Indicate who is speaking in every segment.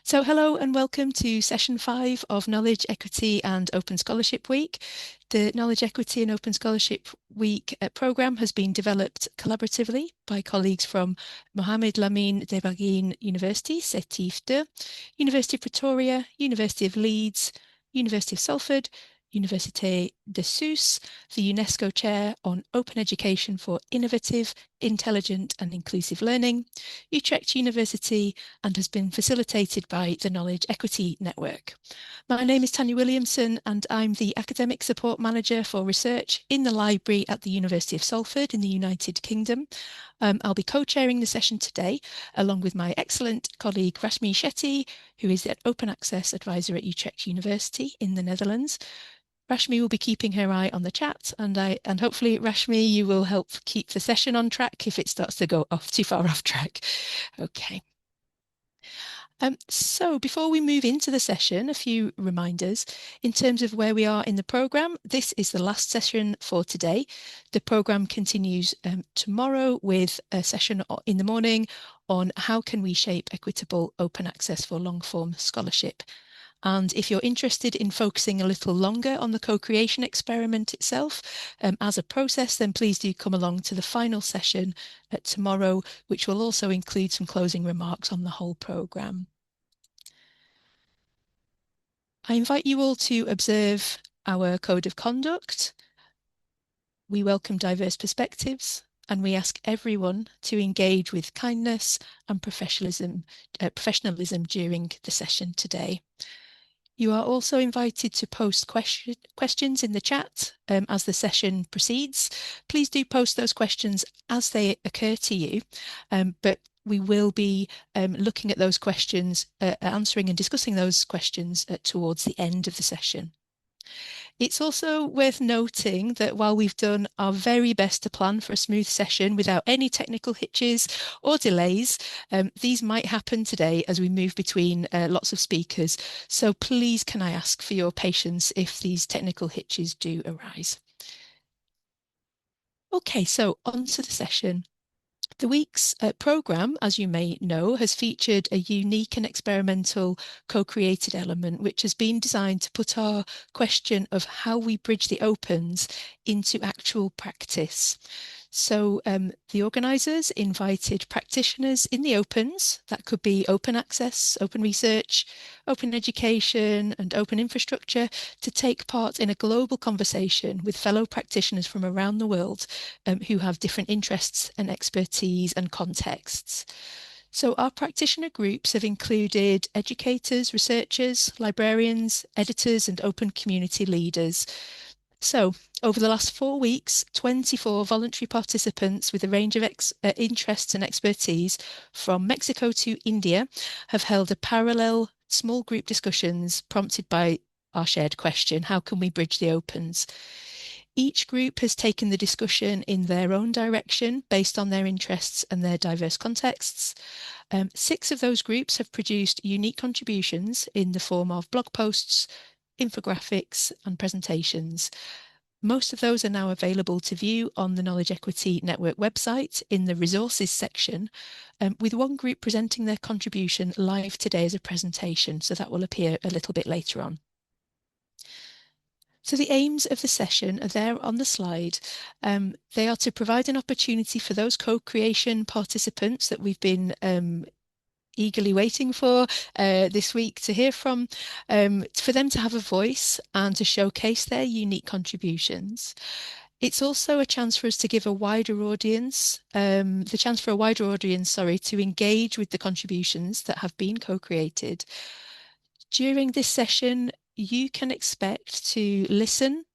Speaker 1: So hello and welcome to session 5 of Knowledge, Equity and Open Scholarship Week. The Knowledge, Equity and Open Scholarship Week programme has been developed collaboratively by colleagues from Mohamed Lamine Devarguine University, CEST, University of Pretoria, University of Leeds, University of Salford, Université de Sousse, the UNESCO Chair on Open Education for Innovative, Intelligent and Inclusive Learning, Utrecht University, and has been facilitated by the Knowledge Equity Network. My name is Tanya Williamson and I'm the Academic Support Manager for Research in the Library at the University of Salford in the United Kingdom. I'll be co-chairing the session today along with my excellent colleague Rashmi Shetty, who is the Open Access Advisor at Utrecht University in the Netherlands. Rashmi will be keeping her eye on the chat, and hopefully, Rashmi, you will help keep the session on track if it starts to go off too far off track. Okay. So before we move into the session, a few reminders. In terms of where we are in the programme, this is the last session for today. The programme continues tomorrow with a session in the morning on how can we shape equitable open access for long-form scholarship. And if you're interested in focusing a little longer on the co-creation experiment itself as a process, then please do come along to the final session tomorrow, which will also include some closing remarks on the whole programme. I invite you all to observe our code of conduct. We welcome diverse perspectives and we ask everyone to engage with kindness and professionalism during the session today. You are also invited to post questions in the chat as the session proceeds. Please do post those questions as they occur to you, but we will be looking at those questions, answering and discussing those questions towards the end of the session. It's also worth noting that while we've done our very best to plan for a smooth session without any technical hitches or delays, these might happen today as we move between lots of speakers. So please can I ask for your patience if these technical hitches do arise. Okay, so on to the session. The week's programme, as you may know, has featured a unique and experimental co-created element, which has been designed to put our question of how we bridge the opens into actual practice. So the organisers invited practitioners in the opens, that could be open access, open research, open education and open infrastructure, to take part in a global conversation with fellow practitioners from around the world who have different interests and expertise and contexts. So our practitioner groups have included educators, researchers, librarians, editors and open community leaders. So over the last 4 weeks, 24 voluntary participants with a range of interests and expertise from Mexico to India have held a parallel small group discussions prompted by our shared question, how can we bridge the opens? Each group has taken the discussion in their own direction based on their interests and their diverse contexts. 6 of those groups have produced unique contributions in the form of blog posts, infographics and presentations. Most of those are now available to view on the Knowledge Equity Network website in the resources section, with one group presenting their contribution live today as a presentation, so that will appear a little bit later on. So the aims of the session are there on the slide. They are to provide an opportunity for those co-creation participants that we've been eagerly waiting for this week to hear from, for them to have a voice and to showcase their unique contributions. It's also a chance for us to give a wider audience, to engage with the contributions that have been co-created. During this session, you can expect to listen,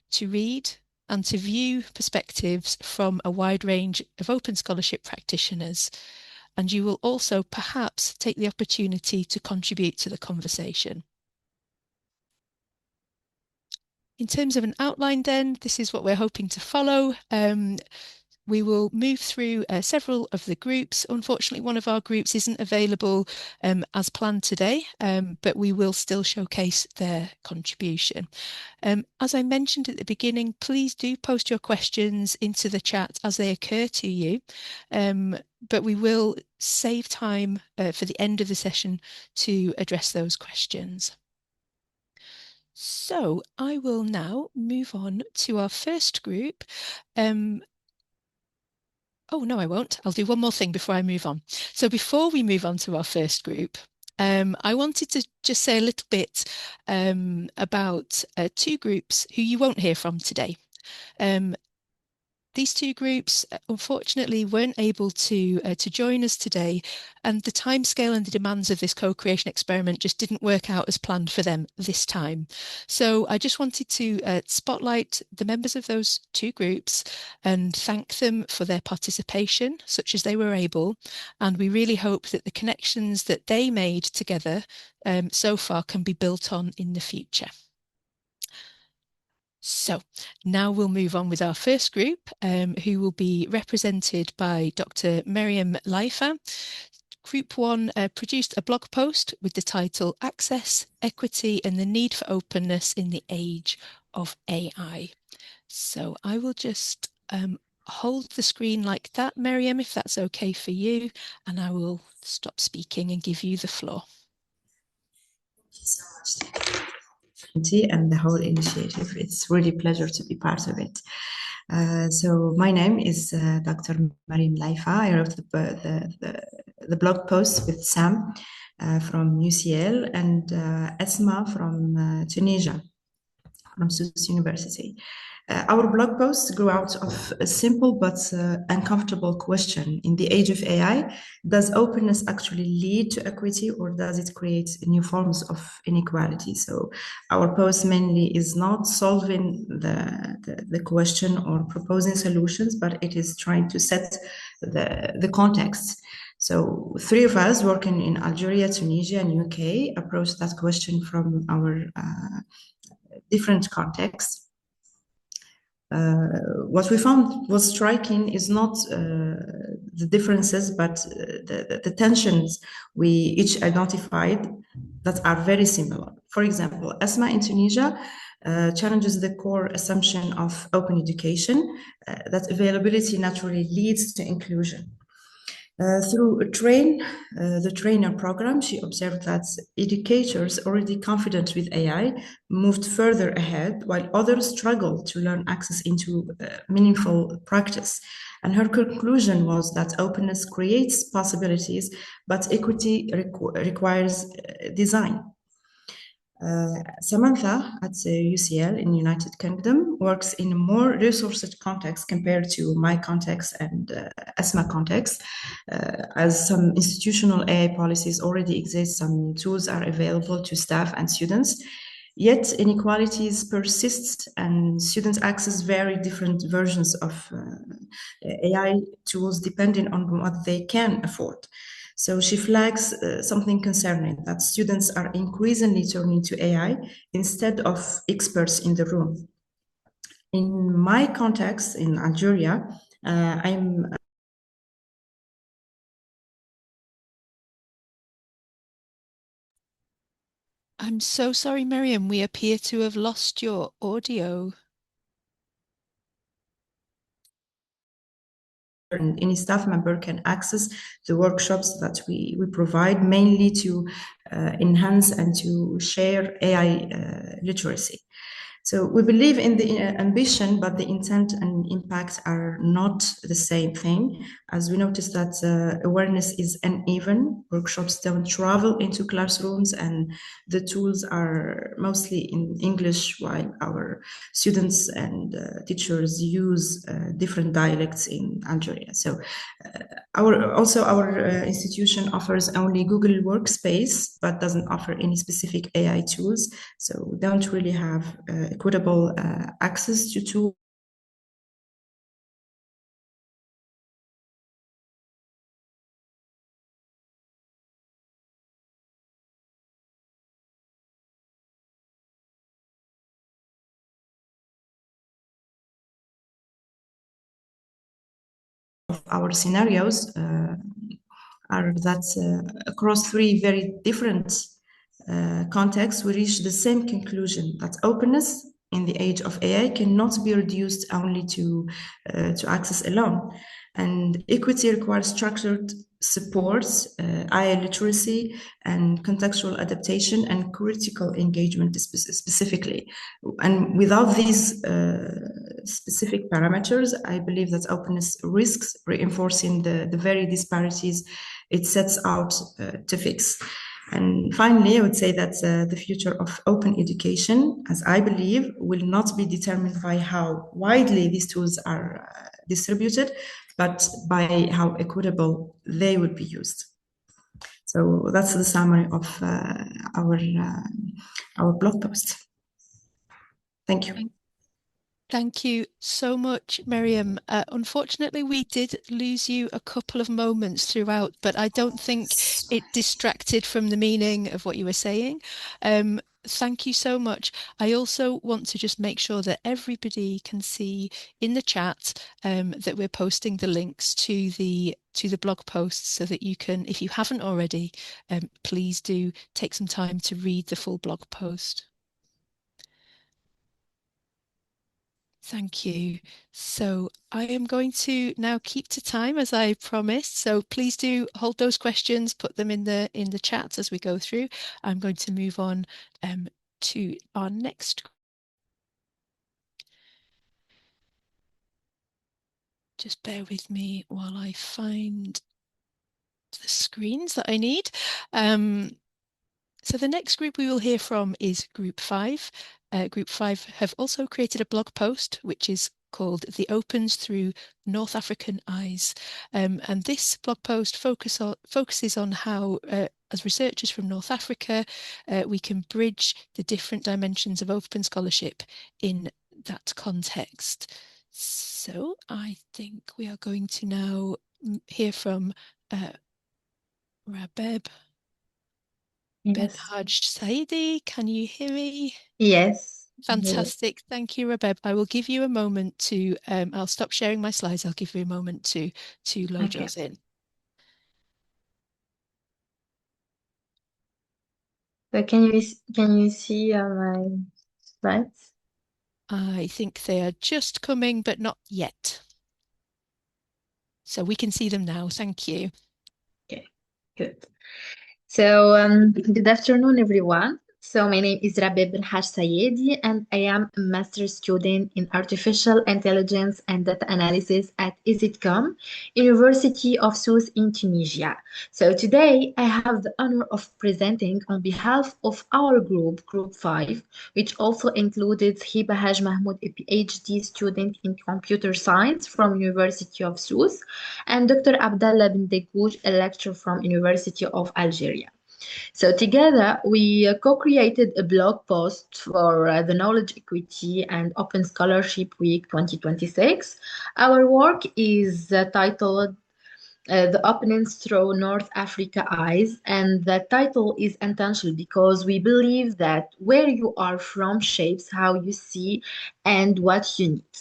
Speaker 1: to read, and to view perspectives from a wide range of open scholarship practitioners. And you will also perhaps take the opportunity to contribute to the conversation. In terms of an outline then, this is what we're hoping to follow. We will move through several of the groups. Unfortunately, one of our groups isn't available as planned today, but we will still showcase their contribution. As I mentioned at the beginning, please do post your questions into the chat as they occur to you. but we will save time for the end of the session to address those questions. So I will now move on to our first group. Oh, no, I won't. I'll do one more thing before I move on. So before we move on to our first group, I wanted to just say a little bit about two groups who you won't hear from today. These two groups, unfortunately, weren't able to join us today, and the timescale and the demands of this co-creation experiment just didn't work out as planned for them this time. So I just wanted to spotlight the members of those two groups and thank them for their participation, such as they were able, and we really hope that the connections that they made together so far can be built on in the future. So now we'll move on with our first group, who will be represented by Dr. Miriam Leifer. Group 1 produced a blog post with the title Access, Equity and the Need for Openness in the Age of AI. So I will just hold the screen like that, Miriam, if that's okay for you, and I will stop speaking and give you the floor.
Speaker 2: Thank you so much. And the whole initiative. It's really a pleasure to be part of it. So my name is Dr. Miriam Leifer. I wrote the blog post with Sam from UCL and Esma from Tunisia, from SUS University. Our blog post grew out of a simple but uncomfortable question. In the age of AI, does openness actually lead to equity, or does it create new forms of inequality? So our post mainly is not solving the question or proposing solutions, but it is trying to set the context. So 3 of us working in Algeria, Tunisia, and UK approached that question from our different contexts. What we found was striking is not the differences, but the tensions we each identified that are very similar. For example, Esma in Tunisia challenges the core assumption of open education, that availability naturally leads to inclusion. Through the trainer program, she observed that educators already confident with AI moved further ahead, while others struggled to learn access into meaningful practice. And her conclusion was that openness creates possibilities, but equity requires design. Samantha at UCL in United Kingdom works in a more resourced context compared to my context and ESMA context. As some institutional AI policies already exist, some tools are available to staff and students. Yet inequalities persist and students access very different versions of AI tools depending on what they can afford. So she flags something concerning, that students are increasingly turning to AI instead of experts in the room. In my context in Algeria,
Speaker 1: I'm so sorry, Miriam. We appear to have lost your audio.
Speaker 2: And any staff member can access the workshops that we provide, mainly to enhance and to share AI literacy. So we believe in the ambition, but the intent and impact are not the same thing. As we noticed that awareness is uneven, workshops don't travel into classrooms, and the tools are mostly in English, while our students and teachers use different dialects in Algeria. So our institution offers only Google Workspace, but doesn't offer any specific AI tools. So we don't really have equitable access to tools. Of our scenarios are that across 3 very different contexts, we reach the same conclusion, that openness in the age of AI cannot be reduced only to access alone. And equity requires structured supports, AI literacy, and contextual adaptation and critical engagement specifically. And without these specific parameters, I believe that openness risks reinforcing the very disparities it sets out to fix. And finally, I would say that the future of open education, as I believe, will not be determined by how widely these tools are distributed, but by how equitable they would be used. So that's the summary of our blog post. Thank you.
Speaker 1: Thank you so much, Miriam. Unfortunately, we did lose you a couple of moments throughout, but I don't think it distracted from the meaning of what you were saying. Thank you so much. I also want to just make sure that everybody can see in the chat that we're posting the links to the blog posts so that you can, if you haven't already, please do take some time to read the full blog post. Thank you. So I am going to now keep to time as I promised. So please do hold those questions, put them in the chat as we go through. I'm going to move on to our next. Just bear with me while I find the screens that I need. So the next group we will hear from is Group 5. Group 5 have also created a blog post, which is called The Opens Through North African Eyes. And this blog post focuses on how, as researchers from North Africa, we can bridge the different dimensions of open scholarship in that context. So I think we are going to now hear from Rabeb Benhaj Saidi. Can you hear me?
Speaker 3: Yes.
Speaker 1: Fantastic. Thank you, Rabeb. I will give you a moment to, I'll stop sharing my slides. I'll give you a moment to load yours in.
Speaker 3: So can you see my slides?
Speaker 1: I think they are just coming, but not yet. So we can see them now. Thank you.
Speaker 3: Okay, good. So good afternoon, everyone. So my name is Rabeb Benhaj Sayedi, and I am a master's student in artificial intelligence and data analysis at EZCOM, University of Sousse in Tunisia. So today I have the honor of presenting on behalf of our group, Group 5, which also included Hiba Haj Mahmoud, a PhD student in computer science from University of Sousse, and Dr. Abdallah Ben Degouj, a lecturer from University of Algeria. So together we co-created a blog post for the Knowledge Equity and Open Scholarship Week 2026. Our work is titled The Openings Through North Africa Eyes, and the title is intentional because we believe that where you are from shapes how you see and what you need.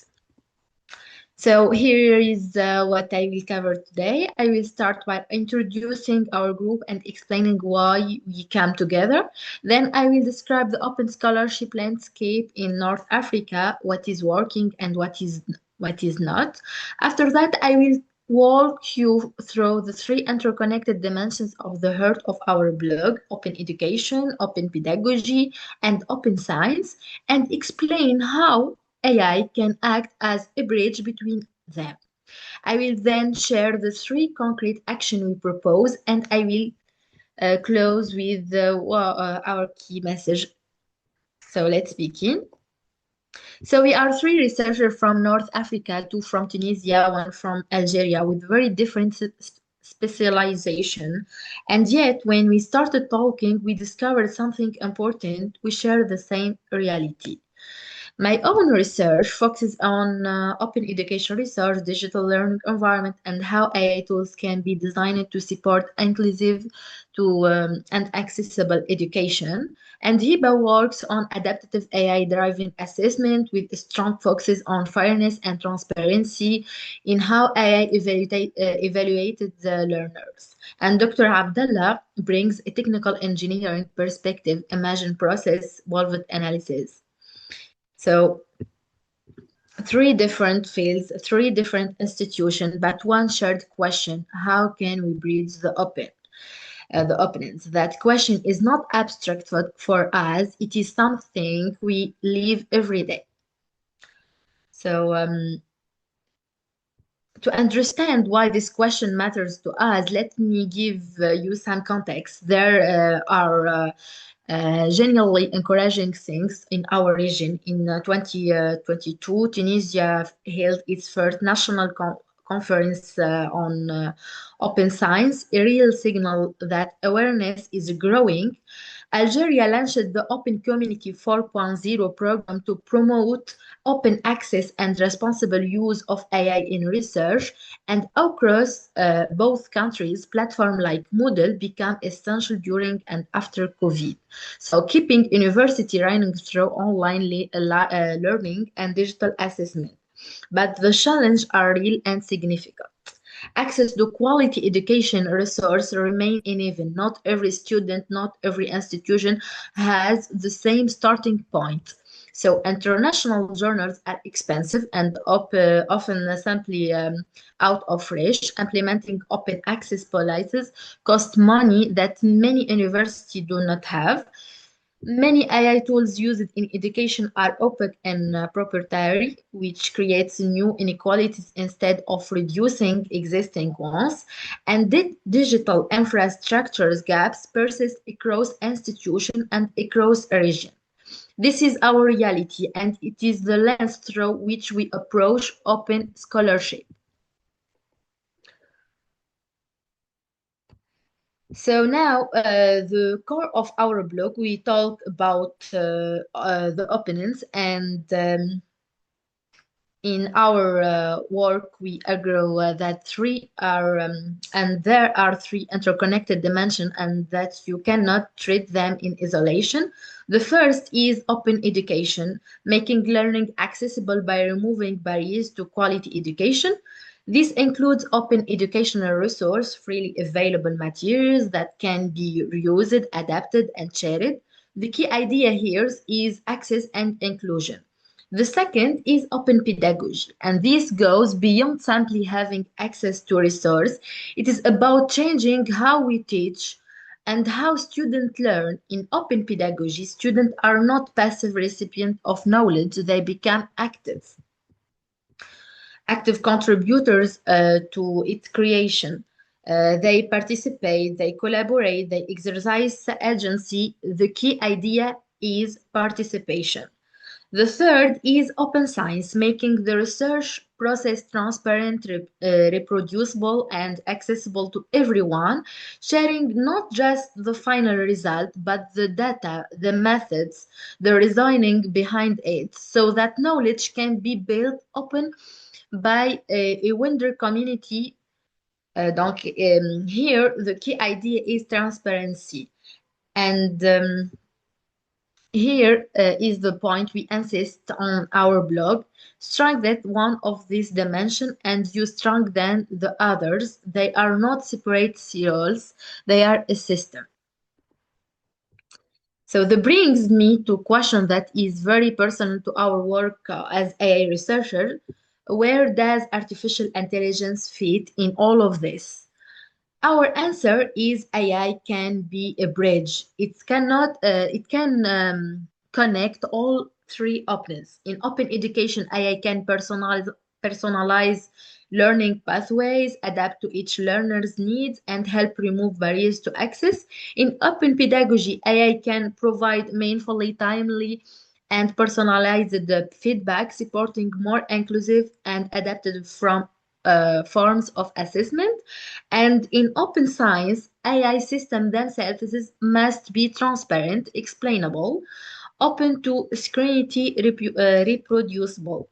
Speaker 3: So here is what I will cover today. I will start by introducing our group and explaining why we came together. Then I will describe the open scholarship landscape in North Africa, what is working and what is not. After that, I will walk you through the three interconnected dimensions of the heart of our blog: open education, open pedagogy, and open science, and explain how AI can act as a bridge between them. I will then share the three concrete actions we propose, and I will close with our key message. So let's begin. So we are three researchers from North Africa, two from Tunisia, one from Algeria, with very different specialization. And yet, when we started talking, we discovered something important. We share the same reality. My own research focuses on open education research, digital learning environment, and how AI tools can be designed to support inclusive and accessible education. And Hiba works on adaptive AI-driven assessment with strong focuses on fairness and transparency in how AI evaluated the learners. And Dr. Abdallah brings a technical engineering perspective, imagine process, Wolfert analysis. So three different fields, three different institutions, but one shared question: how can we bridge the openings? That question is not abstract for us; it is something we live every day. So, to understand why this question matters to us, let me give you some context. There are genuinely encouraging things in our region. In 2022, Tunisia held its first national conference on open science, a real signal that awareness is growing. Algeria launched the Open Community 4.0 program to promote open access and responsible use of AI in research, and across both countries, platforms like Moodle became essential during and after COVID. So keeping university running through online learning and digital assessment. But the challenges are real and significant. Access to quality education resources remain uneven. Not every student, not every institution has the same starting point. So international journals are expensive and often simply out of reach. Implementing open access policies cost money that many universities do not have. Many AI tools used in education are opaque and proprietary, which creates new inequalities instead of reducing existing ones. And digital infrastructures gaps persist across institutions and across a region. This is our reality, and it is the lens through which we approach open scholarship. So now, the core of our blog, we talk about the opinions, and in our work, we agree that three are, and there are three interconnected dimensions, and that you cannot treat them in isolation. The first is open education, making learning accessible by removing barriers to quality education. This includes open educational resources, freely available materials that can be reused, adapted, and shared. The key idea here is access and inclusion. The second is open pedagogy, and this goes beyond simply having access to resource. It is about changing how we teach and how students learn. In open pedagogy, students are not passive recipients of knowledge, they become active contributors to its creation. They participate, they collaborate, they exercise agency. The key idea is participation. The third is open science, making the research process transparent, reproducible, and accessible to everyone, sharing not just the final result, but the data, the methods, the reasoning behind it, so that knowledge can be built open by a wider community. Donc, here, the key idea is transparency. And here is the point we insist on our blog. Strengthen one of these dimensions and you strengthen the others. They are not separate silos, they are a system. So that brings me to a question that is very personal to our work as AI researcher. Where does artificial intelligence fit in all of this? Our answer is AI can be a bridge. It can connect all three openness. In open education, AI can personalize learning pathways, adapt to each learner's needs, and help remove barriers to access. In open pedagogy, AI can provide meaningfully, timely, and personalized feedback, supporting more inclusive and adapted from forms of assessment. And in open science, AI systems themselves must be transparent, explainable, open to scrutiny, reproducible.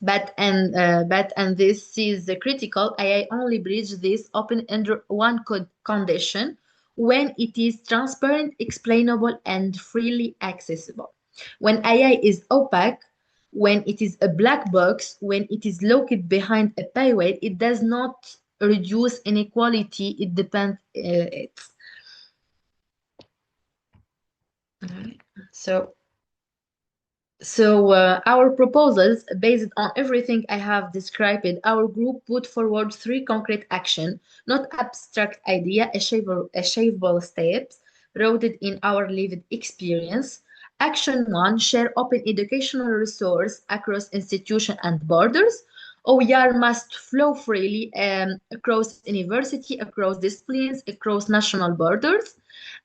Speaker 3: But this is critical. AI only bridges this open under one condition: when it is transparent, explainable, and freely accessible. When AI is opaque, when it is a black box, when it is located behind a paywall, it does not reduce inequality. It depends it. So So our proposals, based on everything I have described, our group put forward three concrete action, not abstract idea, achievable steps rooted in our lived experience. Action one, share open educational resource across institution and borders. OER must flow freely across university, across disciplines, across national borders.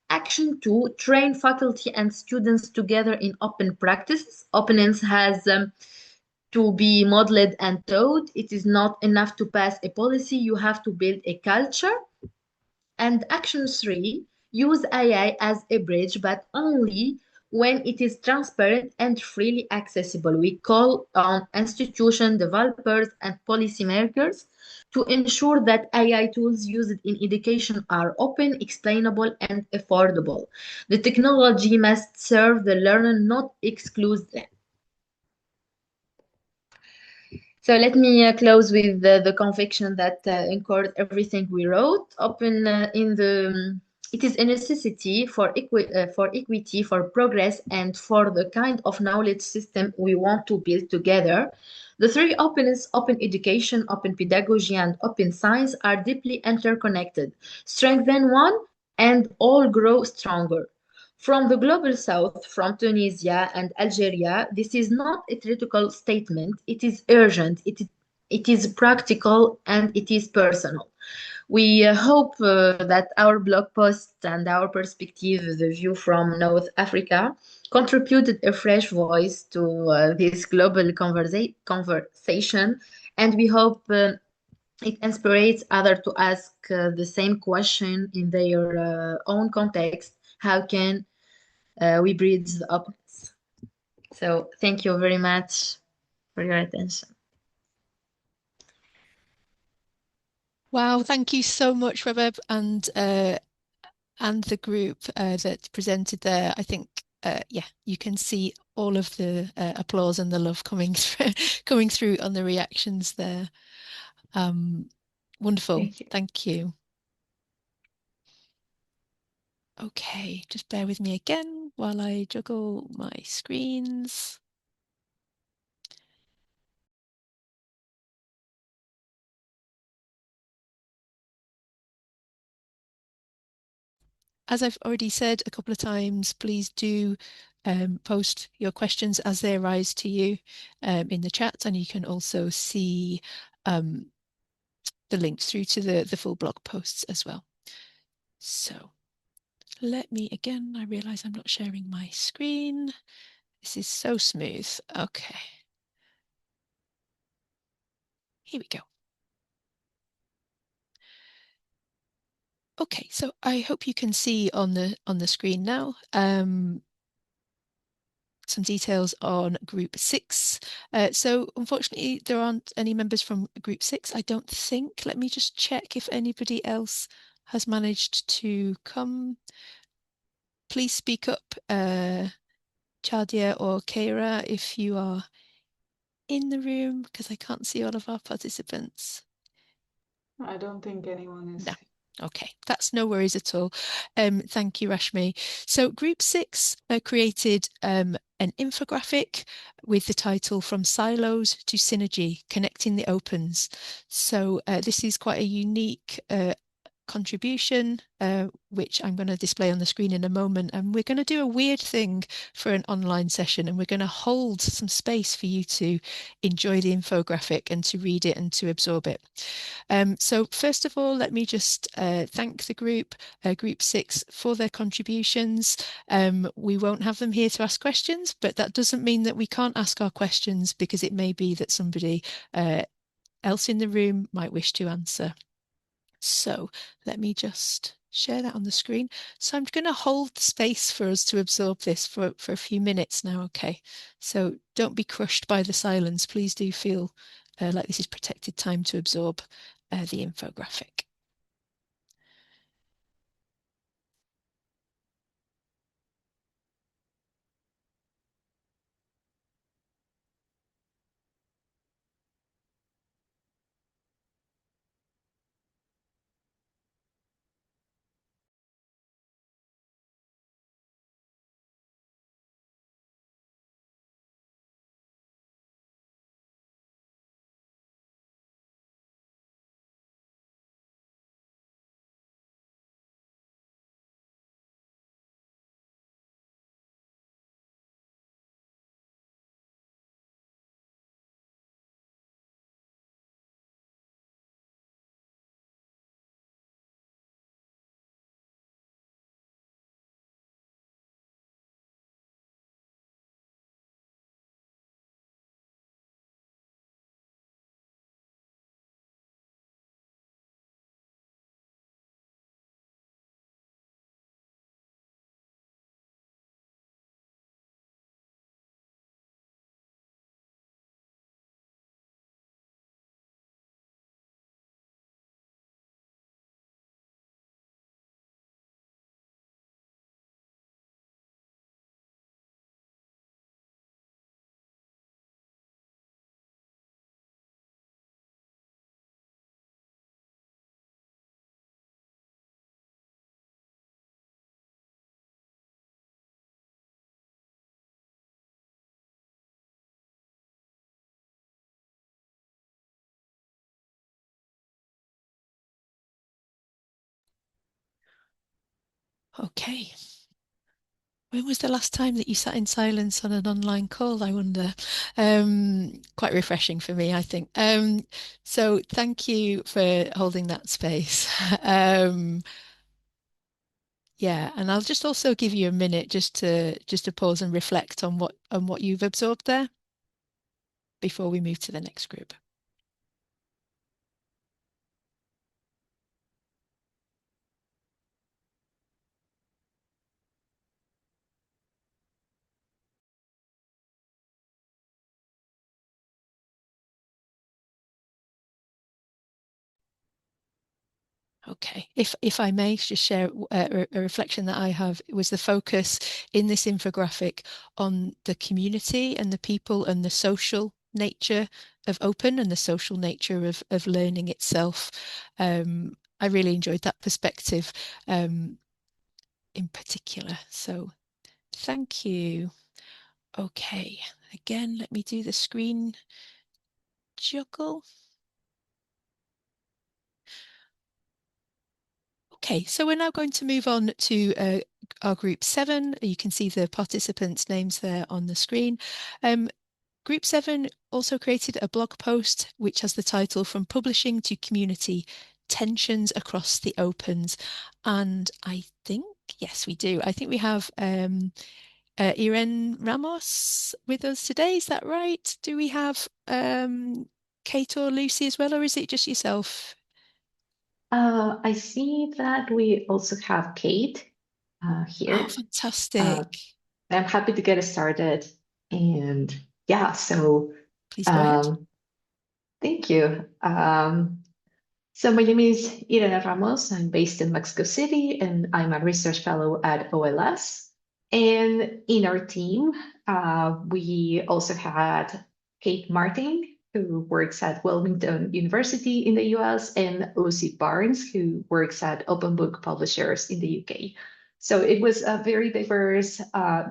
Speaker 3: Action 2, train faculty and students together in open practices. Openness has to be modeled and taught. It is not enough to pass a policy, you have to build a culture. And action 3, use AI as a bridge, but only when it is transparent and freely accessible. We call on institution developers and policymakers to ensure that AI tools used in education are open, explainable, and affordable. The technology must serve the learner, not exclude them. So let me close with the conviction that encouraged everything we wrote. Open it is a necessity for equity, for progress, and for the kind of knowledge system we want to build together. The three openness, open education, open pedagogy, and open science are deeply interconnected. Strengthen one, and all grow stronger. From the global south, from Tunisia and Algeria, this is not a theoretical statement. It is urgent, it is practical, and it is personal. We hope that our blog post and our perspective, the view from North Africa, contributed a fresh voice to this global conversation, and we hope it inspires others to ask the same question in their own context. How can we bridge the openness? So thank you very much for your attention.
Speaker 1: Wow, thank you so much, Rebeb, and the group that presented there. I think yeah, you can see all of the applause and the love coming through on the reactions there. Wonderful. Thank you. Okay, just bear with me again while I juggle my screens. As I've already said a couple of times, please do post your questions as they arise to you in the chat, and you can also see the links through to the full blog posts as well. So let me again, I realize I'm not sharing my screen. This is so smooth. Okay. Here we go. Okay, so I hope you can see on the screen now some details on Group 6. So unfortunately, there aren't any members from Group 6, I don't think. Let me just check if anybody else has managed to come. Please speak up, Chadia or Keira, if you are in the room, because I can't see all of our participants.
Speaker 4: I don't think anyone is.
Speaker 1: No. Okay, that's no worries at all. Thank you, Rashmi. So Group 6 created an infographic with the title From Silos to Synergy, Connecting the Opens. So this is quite a unique contribution, which I'm going to display on the screen in a moment. And we're going to do a weird thing for an online session, and we're going to hold some space for you to enjoy the infographic and to read it and to absorb it. So first of all, let me just thank the group, Group 6, for their contributions. We won't have them here to ask questions, but that doesn't mean that we can't ask our questions, because it may be that somebody else in the room might wish to answer. So let me just share that on the screen. So I'm going to hold the space for us to absorb this for a few minutes now, okay? So don't be crushed by the silence. Please do feel like this is protected time to absorb the infographic. Okay. When was the last time that you sat in silence on an online call, I wonder? Quite refreshing for me, I think. So thank you for holding that space. Yeah, and I'll just also give you a minute just to pause and reflect on what you've absorbed there before we move to the next group. Okay, if I may just share a reflection that I have, it was the focus in this infographic on the community and the people and the social nature of open and the social nature of learning itself. I really enjoyed that perspective in particular. So thank you. Okay, again, let me do the screen juggle. Okay, so we're now going to move on to our group 7. You can see the participants' names there on the screen. Group 7 also created a blog post which has the title From Publishing to Community, Tensions Across the Opens. And I think, yes, we do. I think we have Irene Ramos with us today. Is that right? Do we have Kate or Lucy as well, or is it just yourself?
Speaker 5: I see that we also have Kate here.
Speaker 1: Oh, fantastic.
Speaker 5: I'm happy to get us started. And yeah, so
Speaker 1: Please go ahead.
Speaker 5: Thank you. So my name is Irene Ramos. I'm based in Mexico City, and I'm a research fellow at OLS. And in our team, we also had Kate Martin, who works at Williamson University in the US, and Lucy Barnes, who works at Open Book Publishers in the UK. So it was a very diverse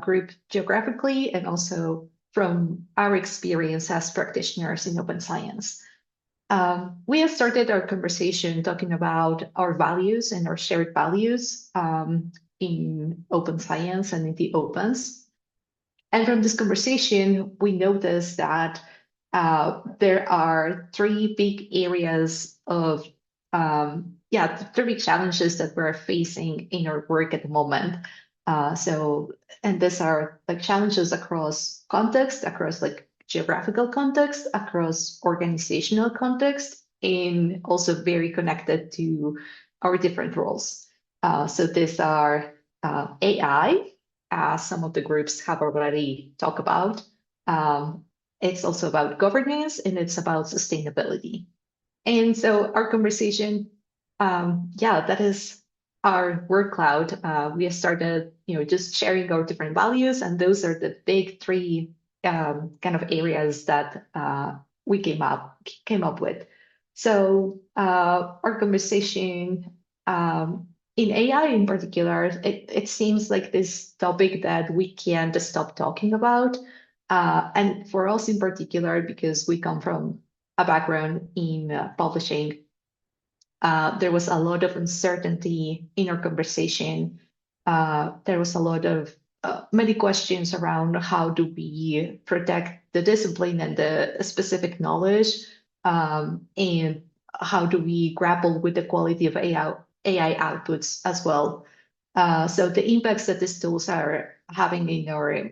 Speaker 5: group geographically and also from our experience as practitioners in open science. We have started our conversation talking about our values and our shared values in open science and in the opens. And from this conversation, we noticed that there are 3 big areas of, 3 big challenges that we're facing in our work at the moment. And these are like challenges across context, across like geographical context, across organizational context, and also very connected to our different roles. So these are AI, as some of the groups have already talked about. It's also about governance, and it's about sustainability. And so our conversation, that is our word cloud. We have started, just sharing our different values, and those are the big 3 kind of areas that we came up with. So our conversation in AI in particular, it seems like this topic that we can't stop talking about. And for us in particular, because we come from a background in publishing, there was a lot of uncertainty in our conversation. There was a lot of many questions around how do we protect the discipline and the specific knowledge, and how do we grapple with the quality of AI outputs as well. So the impacts that these tools are having in our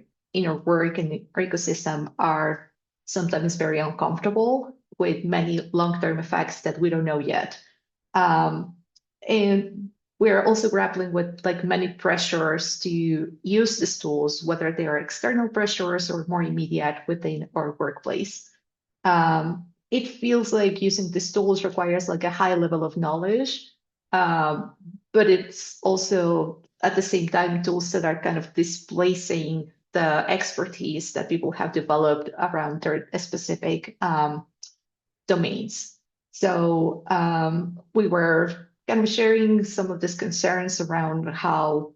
Speaker 5: work and our ecosystem are sometimes very uncomfortable, with many long-term effects that we don't know yet. And we're also grappling with like many pressures to use these tools, whether they are external pressures or more immediate within our workplace. It feels like using these tools requires like a high level of knowledge, but it's also at the same time tools that are kind of displacing the expertise that people have developed around their specific domains. So we were kind of sharing some of these concerns around how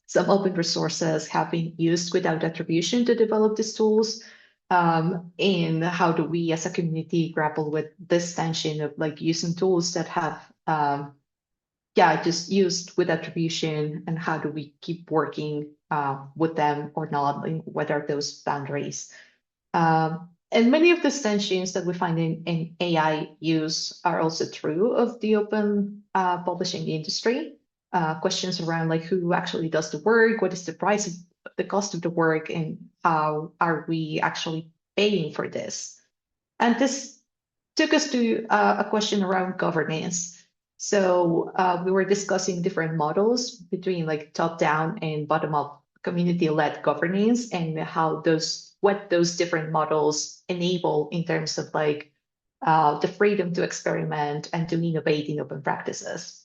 Speaker 5: some open resources have been used without attribution to develop these tools. And how do we as a community grapple with this tension of like using tools that have yeah, just used with attribution, and how do we keep working with them or not, and what are those boundaries? And many of the tensions that we find in AI use are also true of the open publishing industry. Questions around like who actually does the work, what is the price of the cost of the work, and how are we actually paying for this? And this took us to a question around governance. So we were discussing different models between like top-down and bottom-up community-led governance, and how what those different models enable in terms of like the freedom to experiment and to innovate in open practices.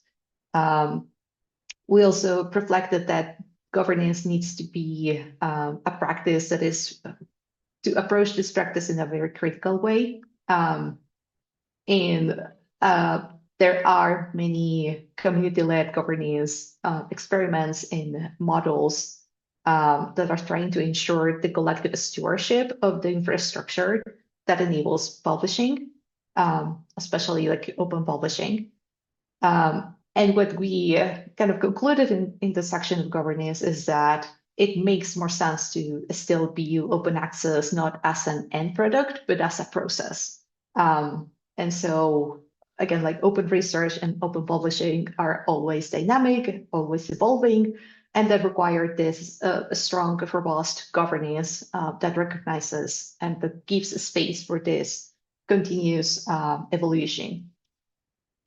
Speaker 5: We also reflected that governance needs to be a practice that is to approach this practice in a very critical way. And there are many community-led governance experiments and models that are trying to ensure the collective stewardship of the infrastructure that enables publishing, especially like open publishing. And what we kind of concluded in the section of governance is that it makes more sense to still view open access not as an end product, but as a process. And so, again, like open research and open publishing are always dynamic, always evolving, and that require this a strong, robust governance that recognizes and that gives a space for this continuous evolution.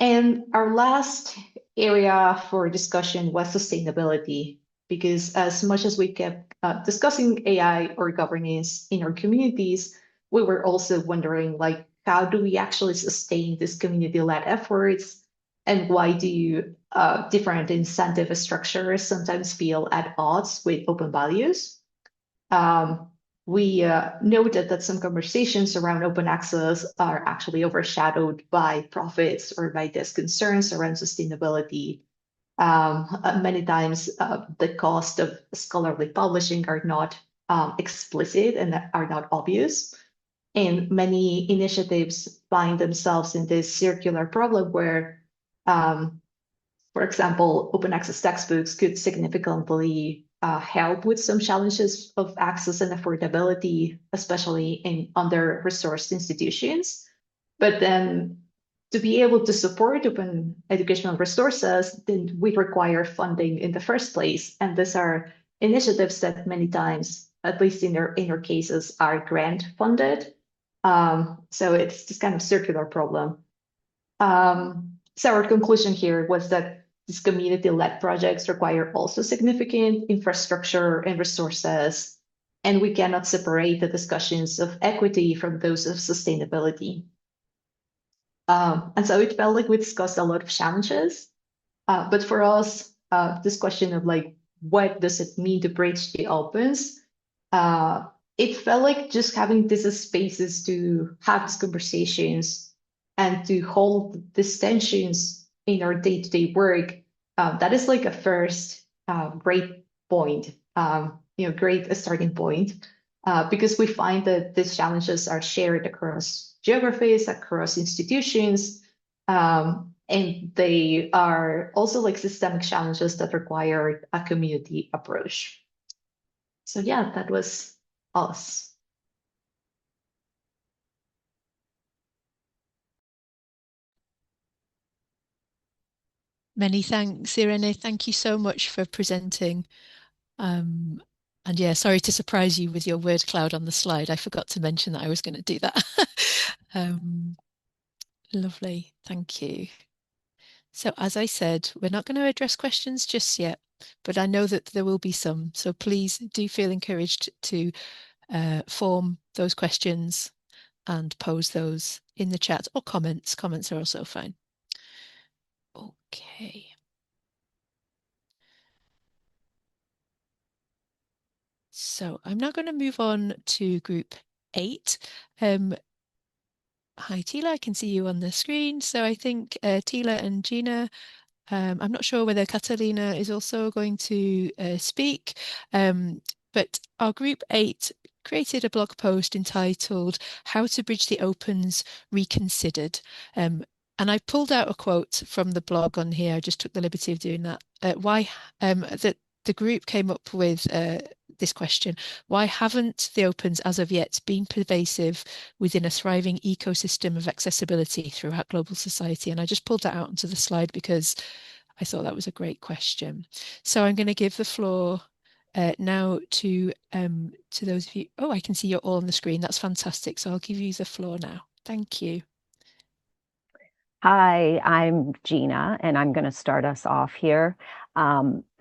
Speaker 5: And our last area for discussion was sustainability, because as much as we kept discussing AI or governance in our communities, we were also wondering, like, how do we actually sustain this community-led efforts? And why do different incentive structures sometimes feel at odds with open values? We noted that some conversations around open access are actually overshadowed by profits or by these concerns around sustainability. Many times, the cost of scholarly publishing are not explicit and are not obvious. And many initiatives find themselves in this circular problem where, for example, open access textbooks could significantly help with some challenges of access and affordability, especially in under-resourced institutions. But then to be able to support open educational resources, then we require funding in the first place. And these are initiatives that many times, at least in their cases, are grant funded. So it's this kind of circular problem. So our conclusion here was that these community-led projects require also significant infrastructure and resources, and we cannot separate the discussions of equity from those of sustainability. And so it felt like we discussed a lot of challenges, but for us, this question of like, what does it mean to bridge the opens? It felt like just having these spaces to have these conversations and to hold these tensions in our day-to-day work, that is like a first great point, great starting point, because we find that these challenges are shared across geographies, across institutions, and they are also like systemic challenges that require a community approach. So yeah, that was us.
Speaker 1: Many thanks, Irene. Thank you so much for presenting. And yeah, sorry to surprise you with your word cloud on the slide. I forgot to mention that I was going to do that. Lovely, thank you. So as I said, we're not going to address questions just yet, but I know that there will be some. So please do feel encouraged to form those questions and pose those in the chat or comments. Comments are also fine. Okay. So I'm now going to move on to group 8. Hi, Tila, I can see you on the screen. So I think Tila and Gina, I'm not sure whether Catalina is also going to speak, but our group 8 created a blog post entitled How to Bridge the Opens Reconsidered. And I pulled out a quote from the blog on here. I just took the liberty of doing that. The group came up with this question: why haven't the opens as of yet been pervasive within a thriving ecosystem of accessibility throughout global society? And I just pulled that out onto the slide because I thought that was a great question. So I'm going to give the floor now to those of you. Oh, I can see you're all on the screen. That's fantastic. So I'll give you the floor now. Thank you.
Speaker 6: Hi, I'm Gina, and I'm going to start us off here.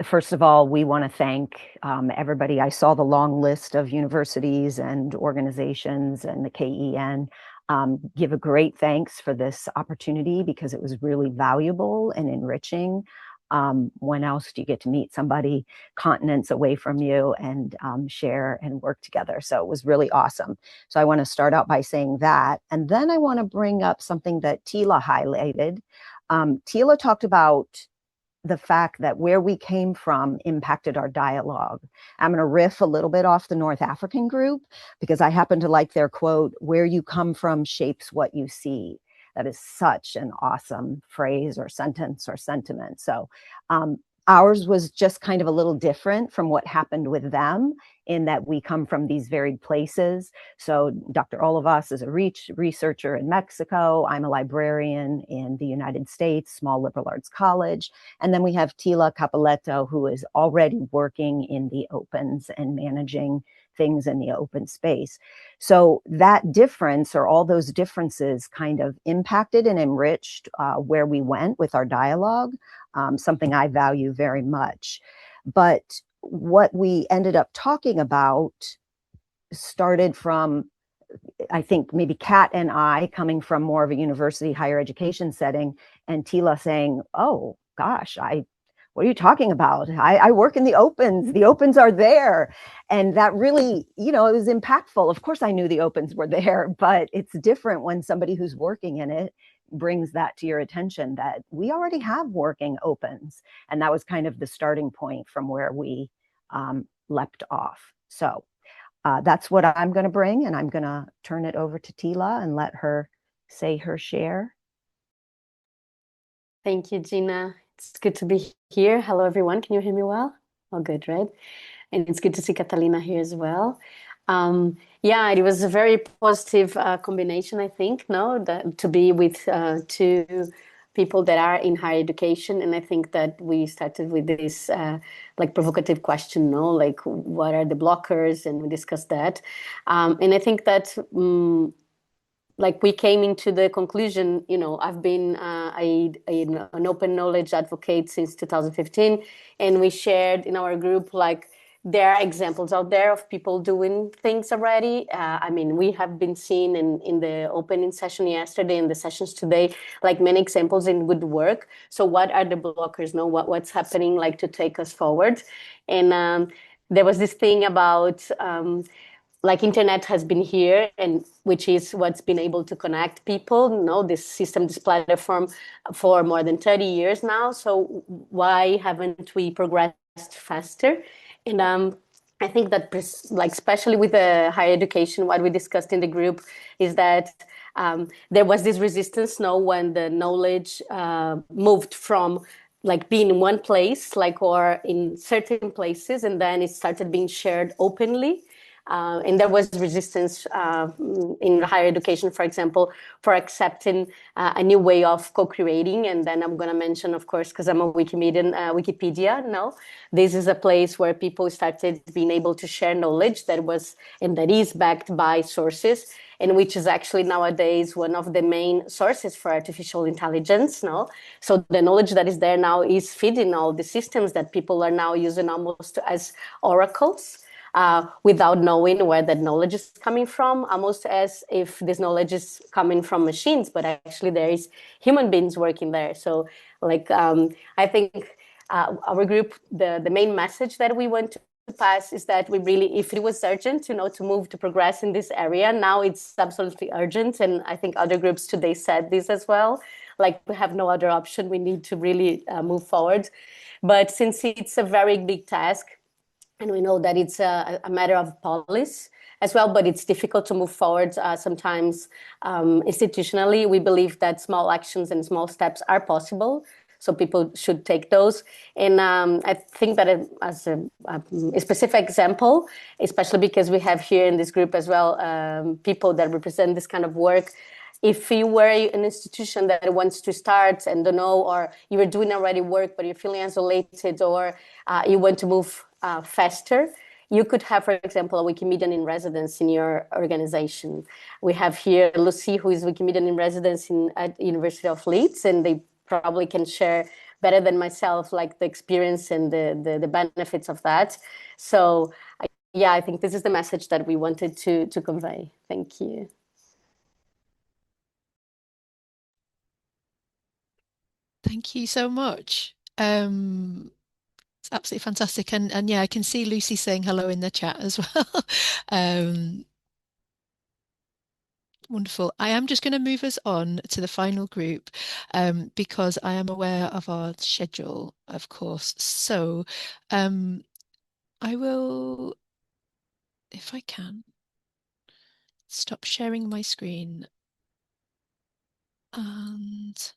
Speaker 6: First of all, we want to thank everybody. I saw the long list of universities and organizations and the KEN. Give a great thanks for this opportunity because it was really valuable and enriching. When else do you get to meet somebody continents away from you and share and work together? So it was really awesome. So I want to start out by saying that. And then I want to bring up something that Tila highlighted. Tila talked about the fact that where we came from impacted our dialogue. I'm going to riff a little bit off the North African group because I happen to like their quote, "Where you come from shapes what you see." That is such an awesome phrase or sentence or sentiment. So ours was just kind of a little different from what happened with them in that we come from these varied places. So Dr. Olivas is a researcher in Mexico. I'm a librarian in the United States, small liberal arts college. And then we have Tila Capoletto, who is already working in the opens and managing things in the open space. So that difference or all those differences kind of impacted and enriched where we went with our dialogue, something I value very much. But what we ended up talking about started from, I think maybe Kat and I coming from more of a university higher education setting, and Tila saying, "Oh gosh, what are you talking about? I work in the opens. The opens are there." And that really, it was impactful. Of course, I knew the opens were there, but it's different when somebody who's working in it brings that to your attention that we already have working opens. And that was kind of the starting point from where we leapt off. So that's what I'm going to bring. And I'm going to turn it over to Tila and let her say her share.
Speaker 7: Thank you, Gina. It's good to be here. Hello, everyone. Can you hear me well? Oh, good, right? And it's good to see Catalina here as well. Yeah, it was a very positive combination, I think, to be with two people that are in higher education. And I think that we started with this provocative question, like what are the blockers? And we discussed that. And I think that we came into the conclusion, I've been an open knowledge advocate since 2015, and we shared in our group, there are examples out there of people doing things already. We have been seeing in the opening session yesterday and the sessions today, many examples in good work. So what are the blockers? What's happening to take us forward? And there was this thing about internet has been here, and which is what's been able to connect people, this system, this platform for more than 30 years now. So why haven't we progressed faster? And I think that especially with the higher education, what we discussed in the group is that there was this resistance when the knowledge moved from being in one place, or in certain places, and then it started being shared openly. And there was resistance in higher education, for example, for accepting a new way of co-creating. And then I'm going to mention, of course, because I'm a Wikipedia. This is a place where people started being able to share knowledge that is backed by sources, and which is actually nowadays one of the main sources for artificial intelligence. So the knowledge that is there now is feeding all the systems that people are now using almost as oracles. Without knowing where that knowledge is coming from, almost as if this knowledge is coming from machines, but actually there is human beings working there. So I think our group, the main message that we want to pass is that we really, if it was urgent to move to progress in this area, now it's absolutely urgent. And I think other groups today said this as well, we have no other option, we need to really move forward. But since it's a very big task, And we know that it's a matter of policy as well, but it's difficult to move forward sometimes institutionally. We believe that small actions and small steps are possible, so people should take those. And I think that as a specific example, especially because we have here in this group as well people that represent this kind of work, if you were an institution that wants to start and don't know, or you were doing already work, but you're feeling isolated, or you want to move faster, you could have, for example, a Wikimedian in residence in your organization. We have here Lucy, who is Wikimedian in residence at University of Leeds, and they probably can share better than myself, like the experience and the benefits of that. So yeah, I think this is the message that we wanted to convey. Thank you.
Speaker 1: Thank you so much. It's absolutely fantastic. And yeah, I can see Lucy saying hello in the chat as well. Wonderful. I am just going to move us on to the final group because I am aware of our schedule, of course. So I will, if I can, stop sharing my screen and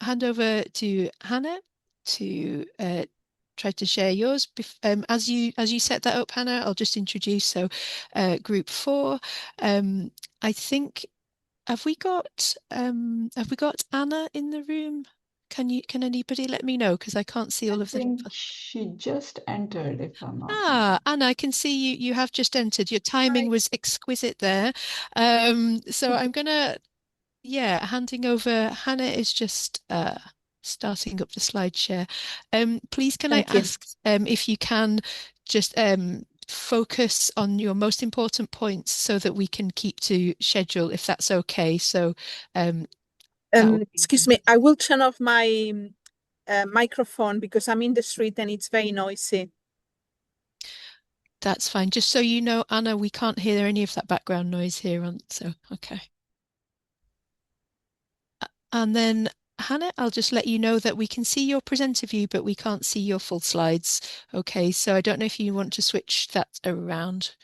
Speaker 1: hand over to Hannah to try to share yours. As you set that up, Hannah, I'll just introduce. So group 4. I think have we got Anna in the room? Can anybody let me know, because I can't see all of
Speaker 4: I
Speaker 1: the.
Speaker 4: think she just entered, if I'm not mistaken.
Speaker 1: Anna, I can see you have just entered. Your timing was exquisite there. So I'm gonna handing over. Hannah is just starting up the slide share. Please can I
Speaker 7: Thank you.
Speaker 1: ask if you can just focus on your most important points so that we can keep to schedule, if that's okay. So
Speaker 8: excuse me, I will turn off my microphone because I'm in the street and it's very noisy.
Speaker 1: That's fine. Just so you know, Anna, we can't hear any of that background noise here on, so okay. And then Hannah, I'll just let you know that we can see your presenter view, but we can't see your full slides. Okay, so I don't know if you want to switch that around.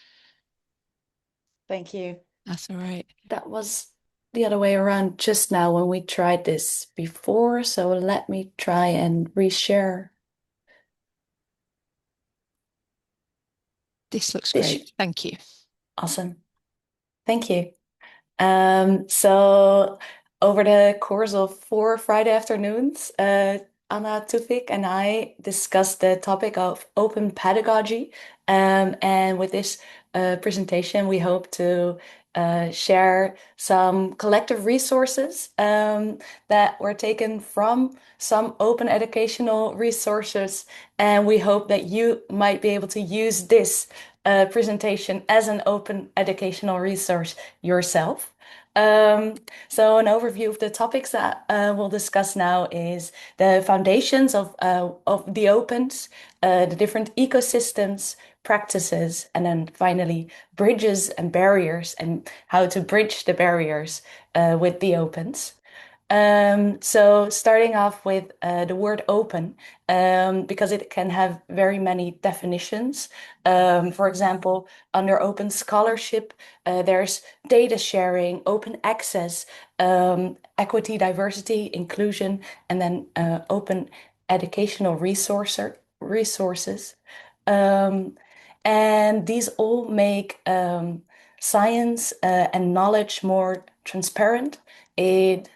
Speaker 9: Thank you.
Speaker 1: That's all right.
Speaker 9: That was the other way around just now when we tried this before, so let me try and reshare.
Speaker 1: This looks great. Thank you.
Speaker 9: Awesome. Thank you. So over the course of 4 Friday afternoons, Anna Tufik and I discussed the topic of open pedagogy. And with this presentation, we hope to share some collective resources that were taken from some open educational resources. And we hope that you might be able to use this presentation as an open educational resource yourself. So an overview of the topics that we'll discuss now is the foundations of the opens, the different ecosystems, practices, and then finally bridges and barriers and how to bridge the barriers with the opens. So starting off with the word open, because it can have very many definitions. For example, under open scholarship, there's data sharing, open access, equity, diversity, inclusion, and then open educational resources. And these all make science and knowledge more transparent. It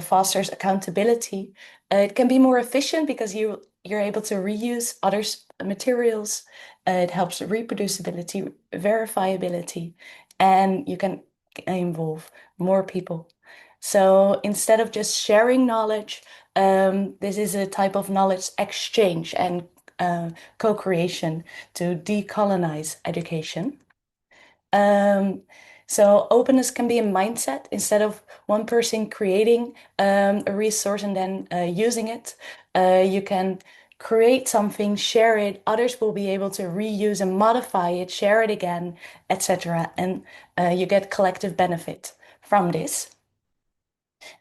Speaker 9: fosters accountability. It can be more efficient because you're able to reuse others' materials. It helps reproducibility, verifiability, and you can involve more people. So instead of just sharing knowledge, this is a type of knowledge exchange and co-creation to decolonize education. So openness can be a mindset. Instead of one person creating a resource and then using it, you can create something, share it. Others will be able to reuse and modify it, share it again, etc. And you get collective benefit from this.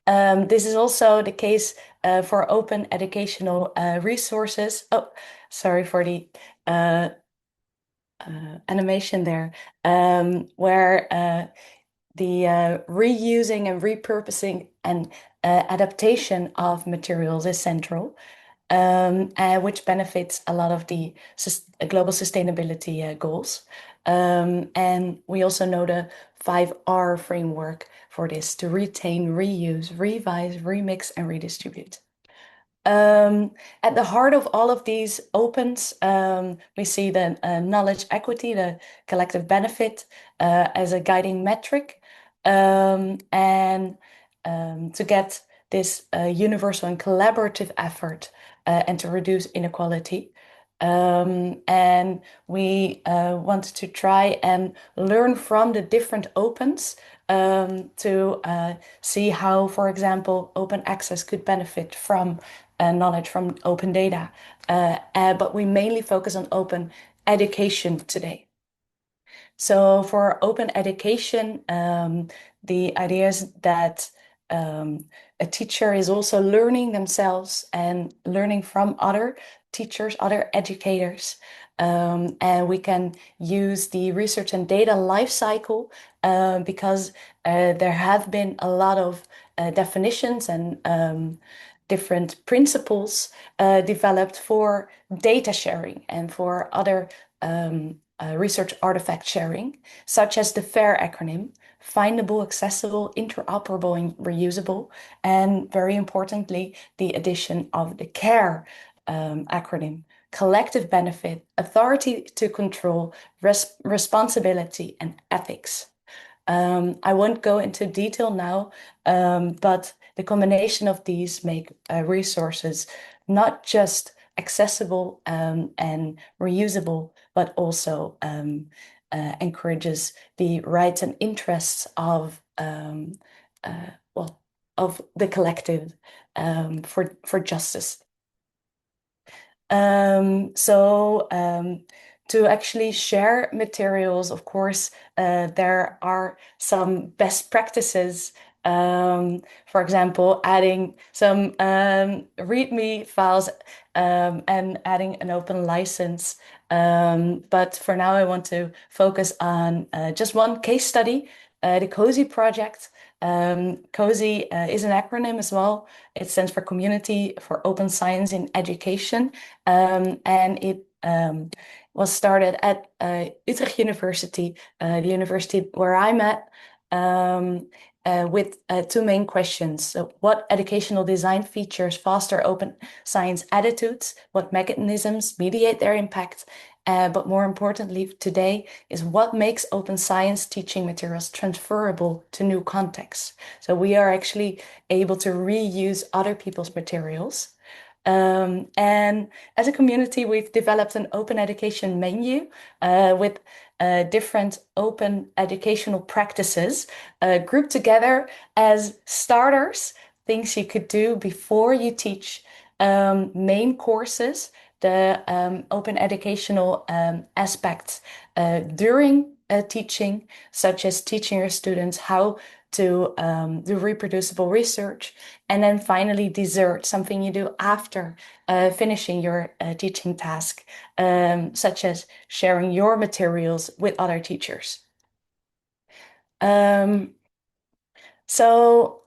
Speaker 9: This is also the case for open educational resources. Oh, sorry for the animation there, where the reusing and repurposing and adaptation of materials is central, which benefits a lot of the global sustainability goals. And we also know the 5R framework for this: to retain, reuse, revise, remix, and redistribute. At the heart of all of these opens, we see the knowledge equity, the collective benefit, as a guiding metric. And to get this universal and collaborative effort and to reduce inequality. And we want to try and learn from the different opens to see how, for example, open access could benefit from knowledge from open data. But we mainly focus on open education today. So for open education, the idea is that a teacher is also learning themselves and learning from other teachers, other educators. And we can use the research and data life cycle because there have been a lot of definitions and different principles developed for data sharing and for other research artifact sharing, such as the FAIR acronym: findable, accessible, interoperable, and reusable. And very importantly, the addition of the CARE acronym: collective benefit, authority to control, responsibility, and ethics. I won't go into detail now, but the combination of these make resources not just accessible and reusable, but also encourages the rights and interests of of the collective for justice. To actually share materials, of course, there are some best practices. For example, adding some README files and adding an open license. But for now, I want to focus on just one case study, the COSI project. COSI is an acronym as well. It stands for Community for Open Science in Education, and it was started at Utrecht University, the university where I'm at, with two main questions. So what educational design features foster open science attitudes? What mechanisms mediate their impact? But more importantly today is what makes open science teaching materials transferable to new contexts. So we are actually able to reuse other people's materials. And as a community, we've developed an open education menu with different open educational practices grouped together as starters, things you could do before you teach main courses, the open educational aspects during teaching, such as teaching your students how to do reproducible research, and then finally dessert, something you do after finishing your teaching task, such as sharing your materials with other teachers. So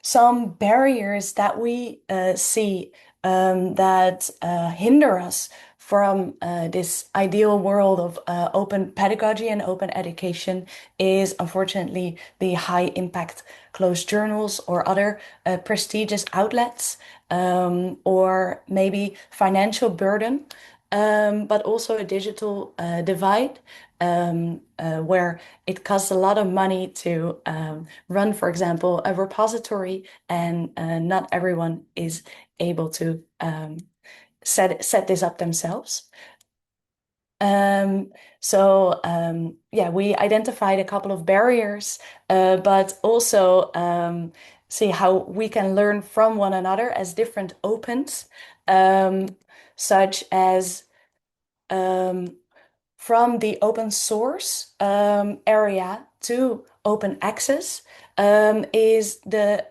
Speaker 9: some barriers that we see that hinder us from this ideal world of open pedagogy and open education is unfortunately the high impact closed journals or other prestigious outlets, or maybe financial burden, but also a digital divide, where it costs a lot of money to run, for example, a repository, and not everyone is able to set this up themselves. Yeah, we identified a couple of barriers, but also see how we can learn from one another as different opens, such as from the open source area to open access is the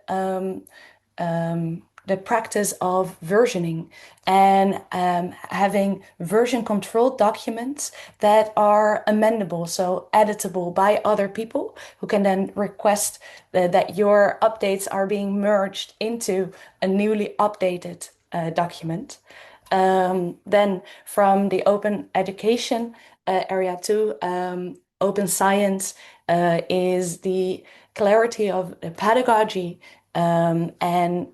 Speaker 9: practice of versioning and having version controlled documents that are amendable, so editable by other people who can then request that your updates are being merged into a newly updated document. Then from the open education area to open science is the clarity of the pedagogy and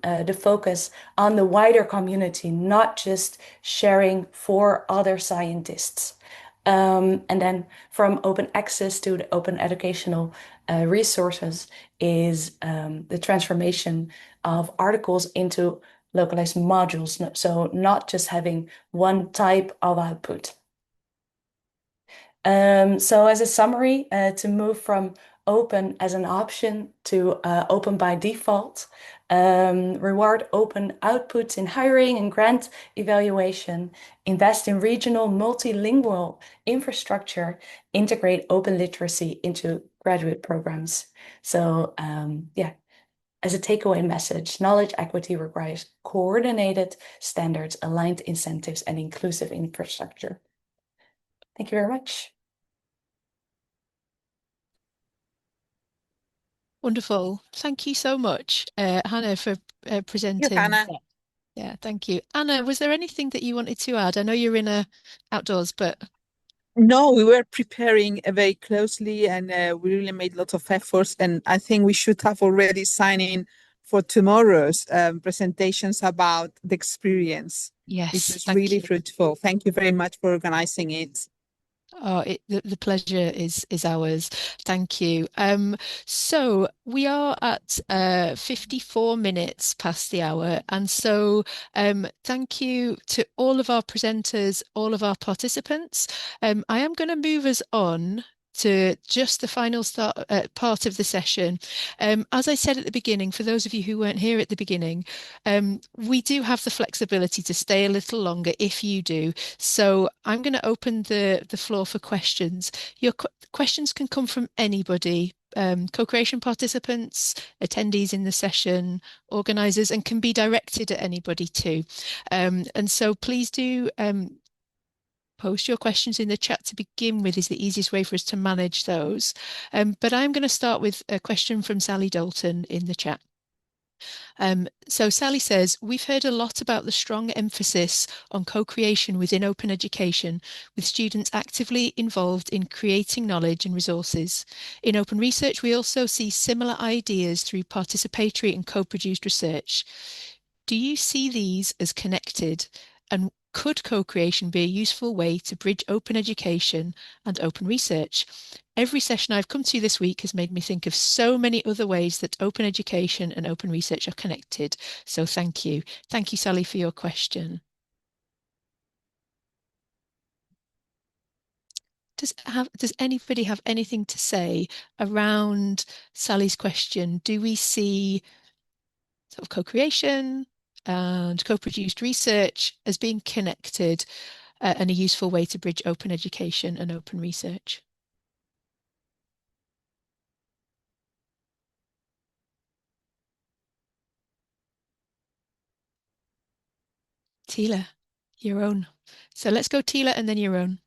Speaker 9: the focus on the wider community, not just sharing for other scientists. And then from open access to the open educational resources is the transformation of articles into localized modules, so not just having one type of output. So as a summary, to move from open as an option to open by default, reward open outputs in hiring and grant evaluation, invest in regional multilingual infrastructure, integrate open literacy into graduate programs. So yeah, as a takeaway message, knowledge equity requires coordinated standards, aligned incentives, and inclusive infrastructure. Thank you very much.
Speaker 1: Wonderful. Thank you so much, Hannah, for presenting.
Speaker 8: Hannah.
Speaker 1: Yeah, thank you. Anna, was there anything that you wanted to add? I know you're in outdoors, but...
Speaker 8: No, we were preparing very closely and we really made lots of efforts. And I think we should have already signed in for tomorrow's presentations about the experience.
Speaker 1: Yes,
Speaker 8: it was really fruitful. Thank you very much for organizing it.
Speaker 1: Oh, the pleasure is ours. Thank you. So we are at 54 minutes past the hour. And so thank you to all of our presenters, all of our participants. I am going to move us on to just the final part of the session. As I said at the beginning, for those of you who weren't here at the beginning, we do have the flexibility to stay a little longer if you do. So I'm going to open the floor for questions. Your questions can come from anybody, co-creation participants, attendees in the session, organisers, and can be directed at anybody too. And so please do post your questions in the chat to begin with, is the easiest way for us to manage those. But I'm going to start with a question from Sally Dalton in the chat. So Sally says, we've heard a lot about the strong emphasis on co-creation within open education, with students actively involved in creating knowledge and resources. In open research, we also see similar ideas through participatory and co-produced research. Do you see these as connected? And could co-creation be a useful way to bridge open education and open research? Every session I've come to this week has made me think of so many other ways that open education and open research are connected. So thank you. Thank you, Sally, for your question. Does anybody have anything to say around Sally's question? Do we see sort of co-creation and co-produced research as being connected and a useful way to bridge open education and open research? Tila, your own. So let's go Tila and then your own.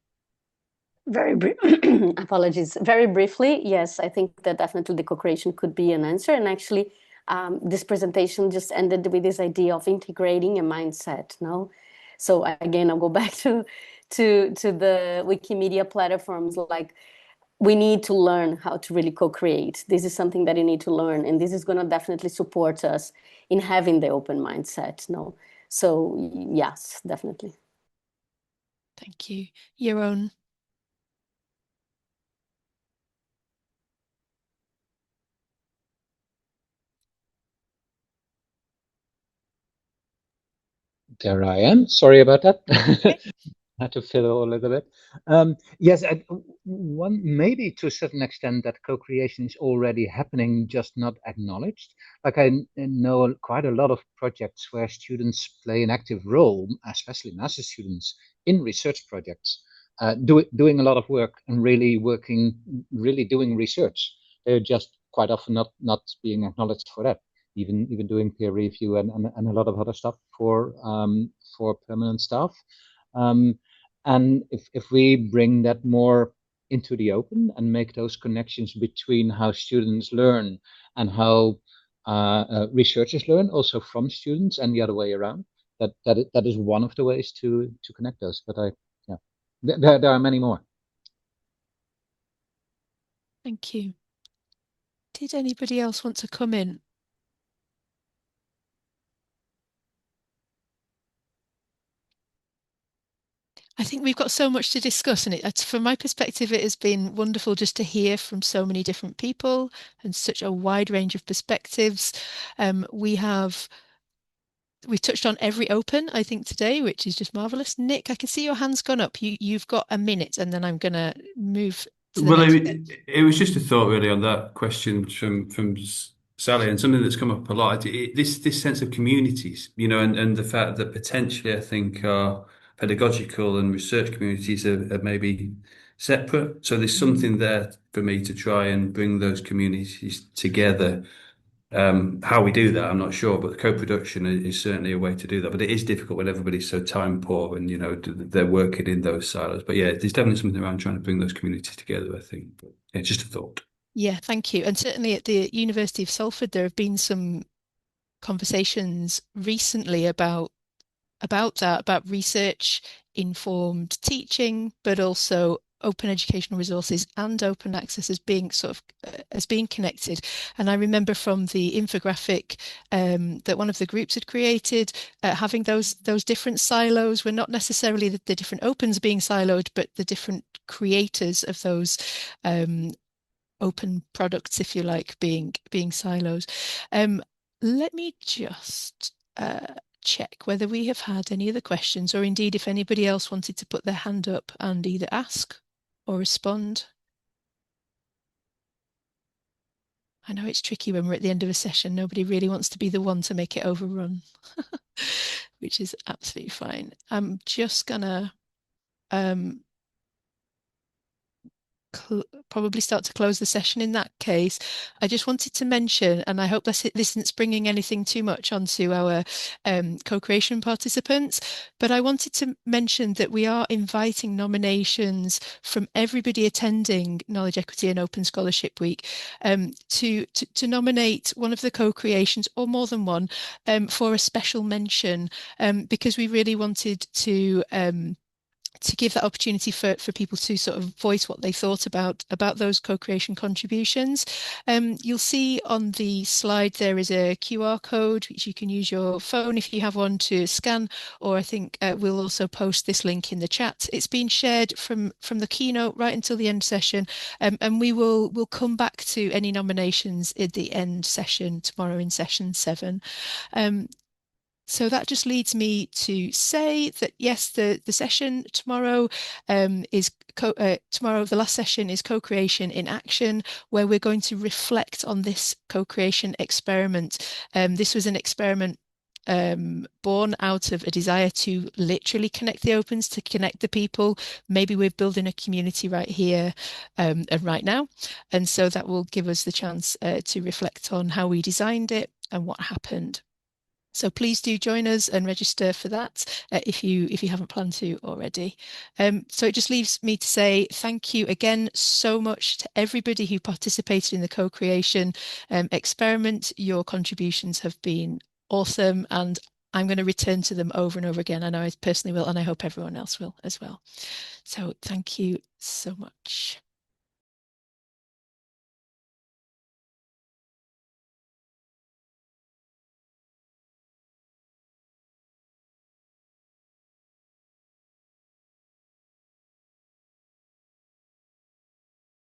Speaker 7: Very brief, apologies. Very briefly, yes, I think that definitely the co-creation could be an answer. And actually, this presentation just ended with this idea of integrating a mindset, no? So again, I'll go back to the Wikimedia platforms. Like, we need to learn how to really co-create. This is something that you need to learn, and this is going to definitely support us in having the open mindset, no? So yes, definitely.
Speaker 1: Thank you. Your own.
Speaker 10: There I am. Sorry about that. Had to fiddle a little bit. Yes, one maybe to a certain extent that co-creation is already happening, just not acknowledged. Like I know quite a lot of projects where students play an active role, especially master students, in research projects, doing a lot of work and really doing research. they're just quite often not being acknowledged for that. Even doing peer review and a lot of other stuff for permanent staff. And if we bring that more into the open and make those connections between how students learn and how researchers learn, also from students, and the other way around, that is one of the ways to connect those. But there are many more.
Speaker 1: Thank you. Did anybody else want to come in? I think we've got so much to discuss, and from my perspective, it has been wonderful just to hear from so many different people and such a wide range of perspectives. We touched on every open, I think, today, which is just marvelous. Nick, I can see your hand's gone up. You've got a minute, and then I'm going to move to the next.
Speaker 11: It was just a thought really on that question from Sally, and something that's come up a lot. This sense of communities, and the fact that potentially I think our pedagogical and research communities are maybe separate. So there's something there for me to try and bring those communities together. How we do that, I'm not sure, but co-production is certainly a way to do that. But it is difficult when everybody's so time poor and they're working in those silos. But yeah, there's definitely something around trying to bring those communities together, I think. But yeah, just a thought.
Speaker 1: Yeah, thank you. And certainly at the University of Salford, there have been some conversations recently about research informed teaching, but also open educational resources and open access as being connected. And I remember from the infographic that one of the groups had created, having those different silos were not necessarily the different opens being siloed, but the different creators of those open products, if you like, being silos. Let me just check whether we have had any other questions, or indeed if anybody else wanted to put their hand up and either ask or respond. I know it's tricky when we're at the end of a session. Nobody really wants to be the one to make it overrun, which is absolutely fine. I'm just gonna probably start to close the session in that case. I just wanted to mention, and I hope this isn't springing anything too much onto our co-creation participants, but I wanted to mention that we are inviting nominations from everybody attending Knowledge Equity and Open Scholarship Week to nominate one of the co-creations, or more than one, for a special mention, because we really wanted to give that opportunity for people to sort of voice what they thought about those co-creation contributions. You'll see on the slide there is a QR code which you can use your phone if you have one to scan, or I think we'll also post this link in the chat. It's been shared from the keynote right until the end session, and we'll come back to any nominations in the end session tomorrow in session 7. So that just leads me to say that yes, the session tomorrow tomorrow. The last session is co-creation in action, where we're going to reflect on this co-creation experiment. This was an experiment born out of a desire to literally connect the opens, to connect the people. Maybe we're building a community right here and right now, and so that will give us the chance to reflect on how we designed it and what happened. So please do join us and register for that if you haven't planned to already. So it just leaves me to say thank you again so much to everybody who participated in the co-creation experiment. Your contributions have been awesome, and I'm going to return to them over and over again. I know I personally will, and I hope everyone else will as well. So thank you so much.